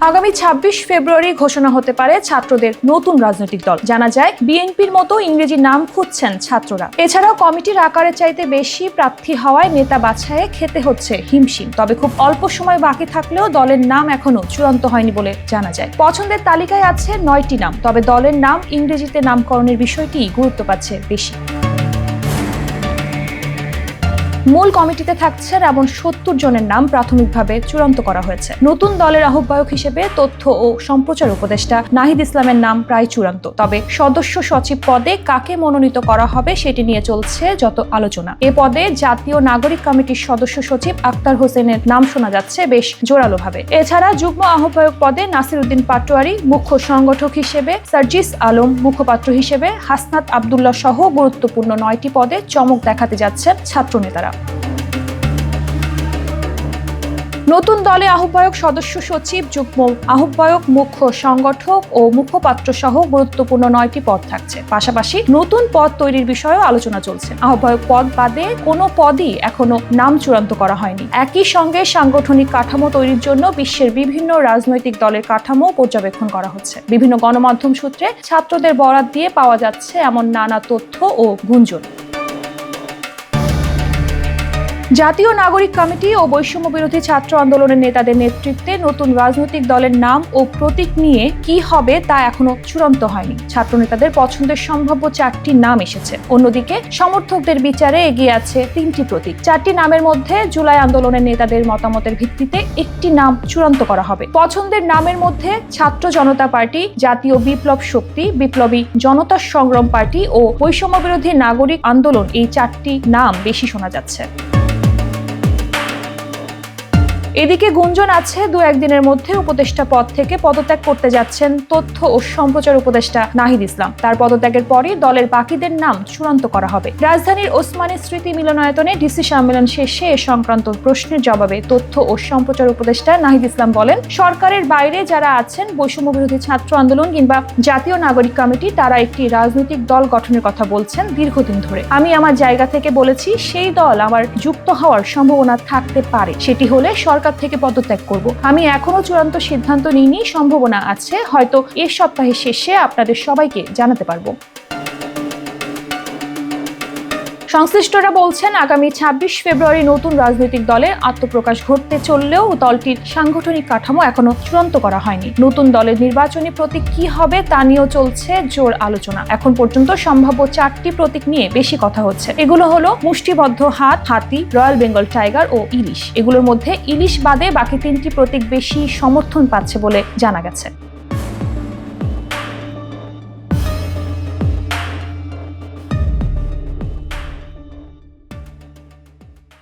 আগামী ২৬ ফেব্রুয়ারি ঘোষণা হতে পারে ছাত্রদের নতুন রাজনৈতিক দল। জানা যায় বিএনপির মতো ইংরেজি নাম খুঁজছেন ছাত্ররা। এছাড়াও কমিটির আকারের চাইতে বেশি প্রার্থী হওয়ায় নেতা বাছাইয়ে খেতে হচ্ছে হিমশিম। তবে খুব অল্প সময় বাকি থাকলেও দলের নাম এখনো চূড়ান্ত হয়নি বলে জানা যায়। পছন্দের তালিকায় আছে ৯টি নাম, তবে দলের নাম ইংরেজিতে নামকরণের বিষয়টি গুরুত্ব পাচ্ছে বেশি। মূল কমিটিতে থাকছেন এমন ৭০ জনের নাম প্রাথমিকভাবে চূড়ান্ত করা হয়েছে। নতুন দলের আহ্বায়ক হিসেবে তথ্য ও সম্প্রচার উপদেষ্টা নাহিদ ইসলামের নাম প্রায় চূড়ান্ত। তবে সদস্য সচিব পদে কাকে মনোনীত করা হবে সেটি নিয়ে চলছে যত আলোচনা। এ পদে জাতীয় নাগরিক কমিটির সদস্য সচিব আক্তার হোসেনের নাম শোনা যাচ্ছে বেশ জোরালোভাবে। এছাড়া যুগ্ম আহ্বায়ক পদে নাসির উদ্দিন পাটোয়ারি, মুখ্য সংগঠক হিসেবে সার্জিস আলম, মুখপাত্র হিসেবে হাসনাত আবদুল্লাহ সহ গুরুত্বপূর্ণ ৯টি পদে চমক দেখাতে যাচ্ছেন ছাত্রনেতারা। নতুন দলে আহ্বায়ক, সদস্য সচিব, যুগ্ম আহ্বায়ক, মুখ্য সংগঠক ও মুখপাত্র সহ গুরুত্বপূর্ণ ৯টি পদ থাকছে। পাশাপাশি নতুন পদ তৈরির বিষয়েও আলোচনা চলছে। আহ্বায়ক পদ বাদে কোনো পদই এখনো নাম চূড়ান্ত করা হয়নি। একই সঙ্গে সাংগঠনিক কাঠামো তৈরির জন্য বিশ্বের বিভিন্ন রাজনৈতিক দলের কাঠামো পর্যবেক্ষণ করা হচ্ছে। বিভিন্ন গণমাধ্যম সূত্রে ছাত্রদের বরাত দিয়ে পাওয়া যাচ্ছে এমন নানা তথ্য ও গুঞ্জন। জাতীয় নাগরিক কমিটি ও বৈষম্য বিরোধী ছাত্র আন্দোলনের নেতাদের নেতৃত্বে নতুন রাজনৈতিক দলের নাম ও প্রতীক নিয়ে কি হবে তা এখনো চূড়ান্ত হয়নি। ছাত্র নেতাদের পছন্দের সম্ভাব্য ৪টি নাম এসেছে। অন্যদিকে সমর্থকদের বিচারে এগিয়ে আছে ৩টি প্রতীক। ৪টি নামের মধ্যে জুলাই আন্দোলনের নেতাদের মতামতের ভিত্তিতে একটি নাম চূড়ান্ত করা হবে। পছন্দের নামের মধ্যে ছাত্র জনতা পার্টি, জাতীয় বিপ্লব শক্তি, বিপ্লবী জনতা সংগ্রাম পার্টি ও বৈষম্য বিরোধী নাগরিক আন্দোলন, এই ৪টি নাম বেশি শোনা যাচ্ছে। এদিকে গুঞ্জন আছে ২-১ দিনের মধ্যে উপদেষ্টা পদ থেকে পদত্যাগ করতে যাচ্ছেন তথ্য ও সম্প্রচার উপদেষ্টা নাহিদ ইসলাম। তার পদত্যাগের পরই দলের বাকিদের নাম চূড়ান্ত করা হবে। রাজধানীর ওসমানী স্মৃতি মিলনায়তনে ডিসি সম্মেলন শেষে এ সংক্রান্ত প্রশ্নের জবাবে তথ্য ও সম্প্রচার উপদেষ্টা নাহিদ ইসলাম বলেন, সরকারের বাইরে যারা আছেন, বৈষম্য বিরোধী ছাত্র আন্দোলন কিংবা জাতীয় নাগরিক কমিটি, তারা একটি রাজনৈতিক দল গঠনের কথা বলছেন দীর্ঘদিন ধরে। আমি আমার জায়গা থেকে বলেছি সেই দল আমার যুক্ত হওয়ার সম্ভাবনা থাকতে পারে। সেটি হলে সরকার থেকে পদত্যাগ করব। আমি এখনো চূড়ান্ত সিদ্ধান্ত নিইনি, সম্ভাবনা আছে, হয়তো এ সপ্তাহের শেষে আপনাদের সবাইকে জানাতে পারবো। সংশ্লিষ্টরা বলছেন, আগামী ২৬ ফেব্রুয়ারি নতুন রাজনৈতিক দলের আত্মপ্রকাশ ঘটতে চললেও দলটির সাংগঠনিক কাঠামো এখনো চূড়ান্ত করা হয়নি। নতুন দলের নির্বাচনী প্রতীক কি হবে তা নিয়েও চলছে জোর আলোচনা। এখন পর্যন্ত সম্ভাব্য ৪টি প্রতীক নিয়ে বেশি কথা হচ্ছে। এগুলো হলো মুষ্টিবদ্ধ হাত, হাতি, রয়্যাল বেঙ্গল টাইগার ও ইলিশ। এগুলোর মধ্যে ইলিশ বাদে বাকি ৩টি প্রতীক বেশি সমর্থন পাচ্ছে বলে জানা গেছে।